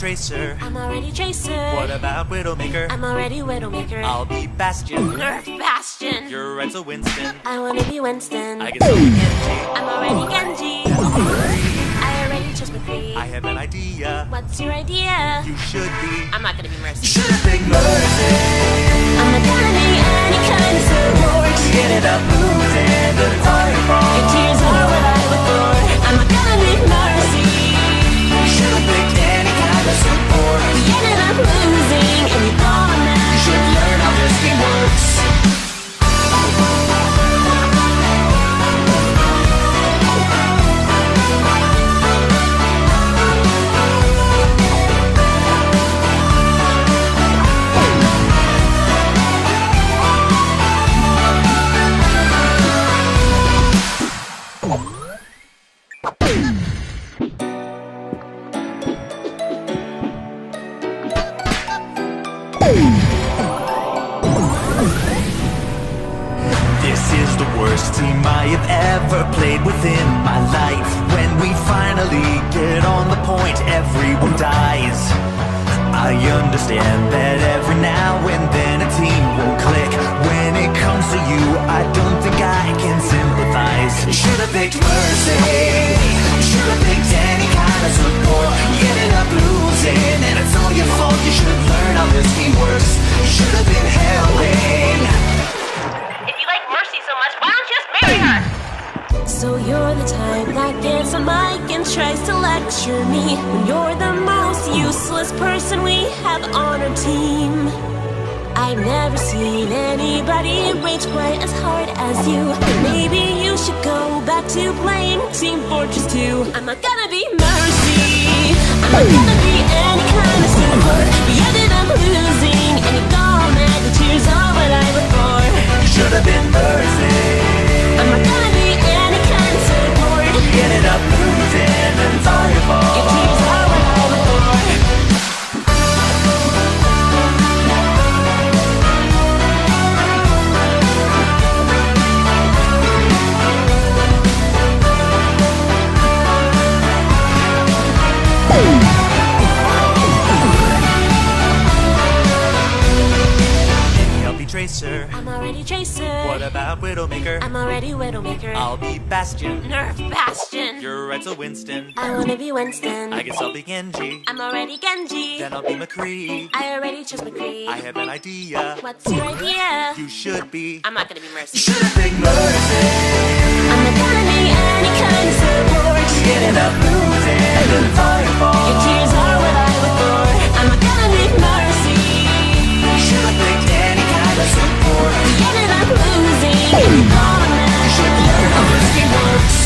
Tracer. I'm already Tracer. What about Widowmaker? I'm already Widowmaker. I'll be Bastion. Nerf Bastion. You're right, so Winston. I wanna be Winston. I guess I'll be Genji. I'm already Genji. I already chose McCree. I have an idea. What's your idea? You should be. I'm not gonna be Mercy. Should've picked Mercy. I'm not gonna be any kind of support. You ended up losing, but it's all your fault. Your tears are what I look for. I'm not gonna be Mercy. Should've picked any kind of support. We ended up losing, and you thought that You should learn how this game works. This is the worst team I have ever played within my life. When we finally get on the point, everyone dies. I understand that every now and then a team won't click. When it comes to you, I don't think I can sympathize. Should've picked Mercy. Should've picked any kind of support. You ended up losing, and it's all your fault. You should learn how this game works. Should've been Hellwing. if you like Mercy so much, why don't you just marry her? So you're the type that gets a mic and tries to lecture me when you're the most useless person we have on our team. I've never seen anybody rage quite as hard as you. Maybe you should go back to playing Team Fortress 2. I'm not gonna be Mercy. I'm not gonna be any kind of support. We ended up losing, and you gone mad. The tears are what I look for. Should've been Mercy. I'm not gonna be any kind of support. You ended up losing, and it's all your fault. Your tears are what I look for. I'll be Tracer. I'm already Tracer. What about Widowmaker? I'm already Widowmaker. I'll be Bastion. Nerf Bastion. You're right, so Winston. I wanna be Winston. I guess I'll be Genji. I'm already Genji. Then I'll be McCree. I already chose McCree. I have an idea. What's your idea? You should be. I'm not gonna be Mercy. Should've picked Mercy. I'm not gonna be any kind of support. You ended up losing, and it's all your fault. Your tears are what I look for. I'm not gonna be Mercy. Should've picked any kind of support. We ended up losing, and you thought that You should learn how this game works.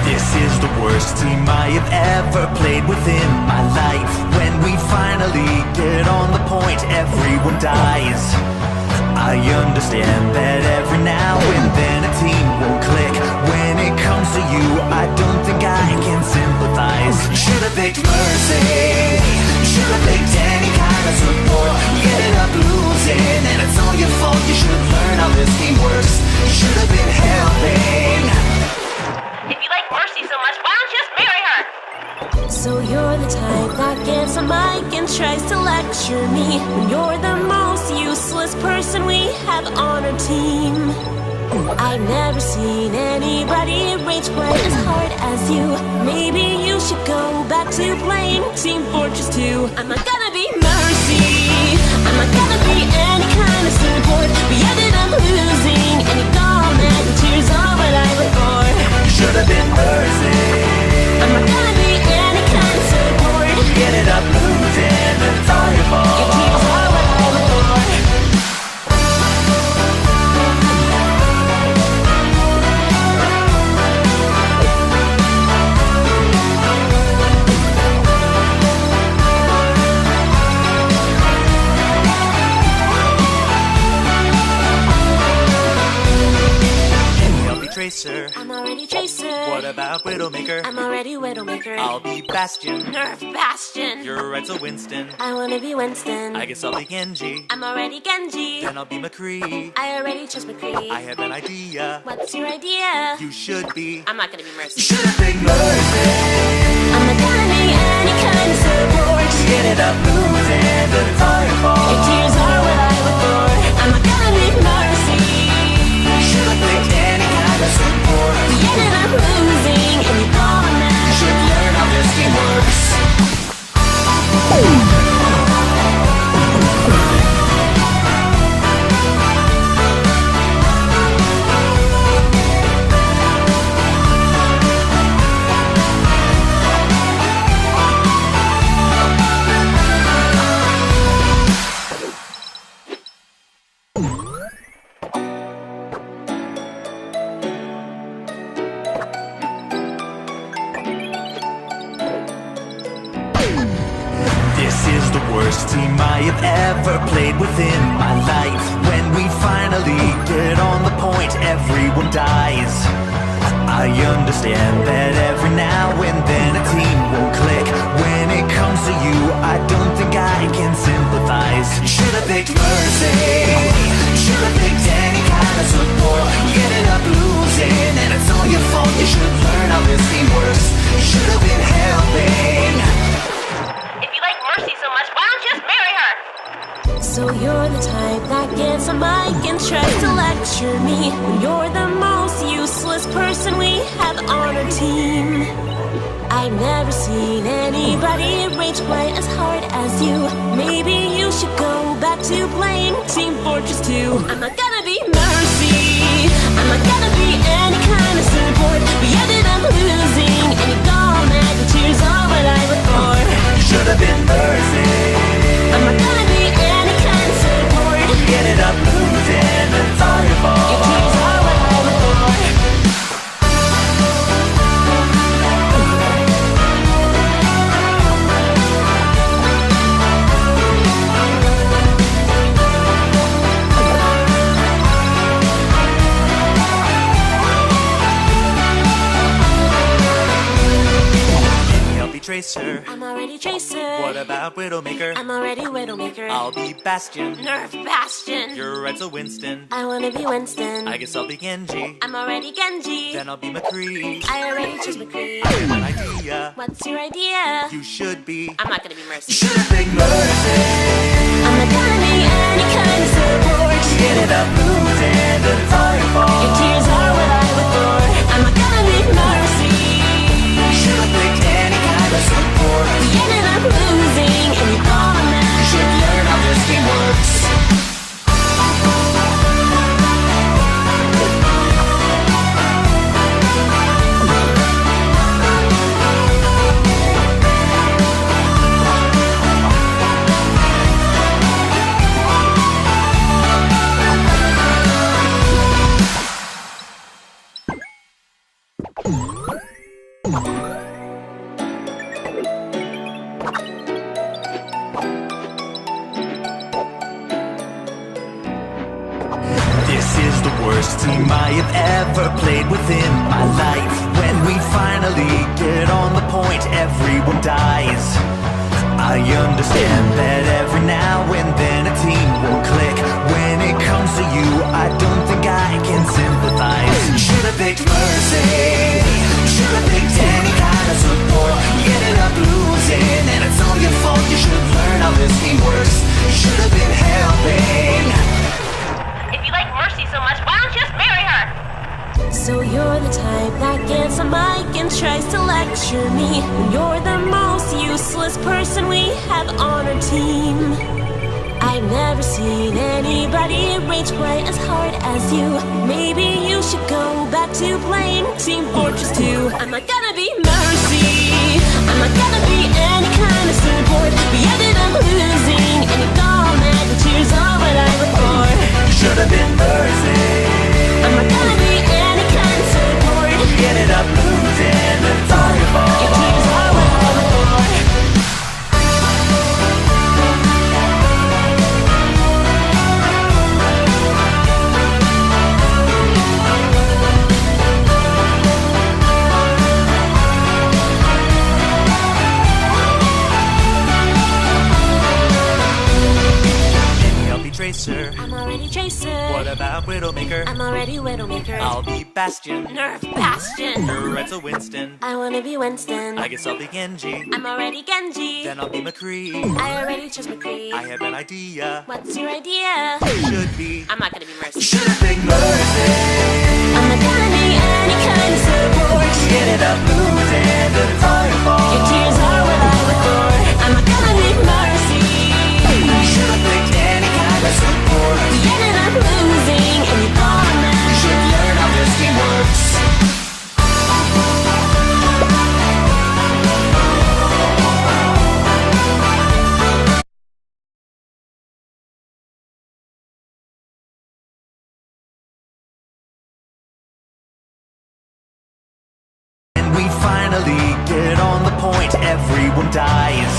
This is the worst team I have ever played within my life. When we finally get on the point, everyone dies. I understand that every now and then a team won't click. When it comes to you, I don't think I can sympathize. Should've picked Mercy. Should've picked any kind of support. You ended up losing, and it's all your fault. You should learn how this game works. Should've been Hellwing. if you like Mercy so much, why don't you just marry her? So you're the type that gets a mic and tries to lecture me when you're the most useless person we have on our team. I've never seen anybody rage quite as hard as you. Maybe you should go back to playing Team Fortress 2. I'm not gonna be Mercy. I'm not gonna be any kind of support. We ended up losing, and you gone mad. The tears are what I look for. Should've been Mercy. I'm not gonna be any kind of support. You ended up losing, and it's all your fault. Your tears are what I look for. What about Widowmaker? I'm already Widowmaker. I'll be Bastion. Nerf Bastion. You're Edsel Winston. I wanna be Winston. I guess I'll be Genji. I'm already Genji. Then I'll be McCree. I already chose McCree. I have an idea. What's your idea? You should be. I'm not gonna be Mercy. You should have picked Mercy. I'm not gonna be any kind of support. You ended up losing, but it's all your fault. Your tears are what I look for. I'm not gonna be Mercy. You should have picked any kind of support. You ended up losing, and you call me mad. You should learn how this game works. Worst team I have ever played within my life. When we finally get on the point, everyone dies. I understand that every now and then a team won't click. When it comes to you, I don't think I can sympathize. Should've picked Mercy. Should've picked any kind of support. You ended up losing, and it's all your fault. You should learn how this team works. Should've been helping. So you're the type that gets a mic and tries to lecture me. You're the most useless person we have on our team. I've never seen anybody rage play as hard as you. Maybe you should go back to playing Team Fortress 2. I'm not gonna be Mercy. I'm not gonna be any kind of support. We ended up losing, and you got mad. The tears are what I look for. Should've been Mercy. I'm not gonna be any kind of support. You ended up losing, and it's all your fault. Your tears are what I look for. Tracer. I'm already Tracer. What about Widowmaker? I'm already Widowmaker. I'll be Bastion. Nerf Bastion. You're Edsel Winston. I wanna be Winston. I guess I'll be Genji. I'm already Genji. Then I'll be McCree. I already chose McCree. I have an idea. What's your idea? You should be. I'm not gonna be Mercy. You should've picked Mercy. I'm not gonna be any kind of support. You ended up losing, but it's all your fault. Your tears are what I look for. I'm not gonna be Mercy. You should've picked any kind of support. We ended up losing, and you call me mad. You should learn how this game works. Worst team I have ever played within my life. When we finally get on the point, everyone dies. I understand that every now and then a team will click. When it comes to you, I don't think I can sympathize. Should've picked Mercy. Should've picked any kind of support. You ended up losing, and it's all your fault. You should learn how this team works. Should've been helping. If you like Mercy so much, why don't you just marry her? So you're the type that gets a mic and tries to lecture me. You're the most useless person we have on our team. I've never seen anybody rage play as hard as you. Maybe you should go back to playing Team Fortress 2. I'm not gonna be Mercy. I'm not gonna be any kind of support. We ended up losing, and you got mad. The tears are what I look for. Should've been Mercy. I'm not gonna be any kind of support. You ended up losing, but it's all your fault. Your tears are what I look for. Tracer. I'm already Tracer. What about Widowmaker? I'm already Widowmaker. I'll be Bastion. Nerf Bastion. You're Retzel Winston. I wanna be Winston. I guess I'll be Genji. I'm already Genji. Then I'll be McCree. I already chose McCree. I have an idea. What's your idea? Should be. I'm not gonna be Mercy. Should have been Mercy. I'm not gonna be any kind of support. You ended up losing, but it's all your fault. Your tears are what I adore. I'm not gonna be Mercy. You should have picked any kind of support. We ended up losing, and you thought that You should learn how this game works. We finally get on the point, everyone dies.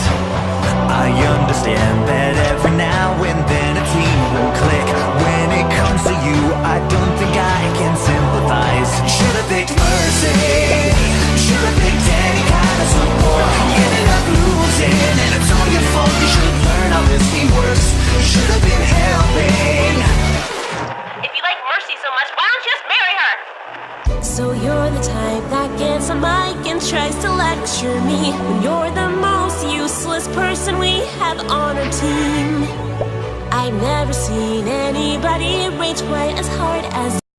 I understand that every now and then a team will click. When it comes to you, I don't think I can sympathize. Should've picked Mercy. Should've picked any kind of support. You ended up losing, and it's all your fault. You should learn how this game works. Should've been helping. if you like Mercy so much, why don't you just marry her? So you're the type that gets a mic and tries to lecture me when you're the most useless person we have on our team. I've never seen anybody rage quite as hard as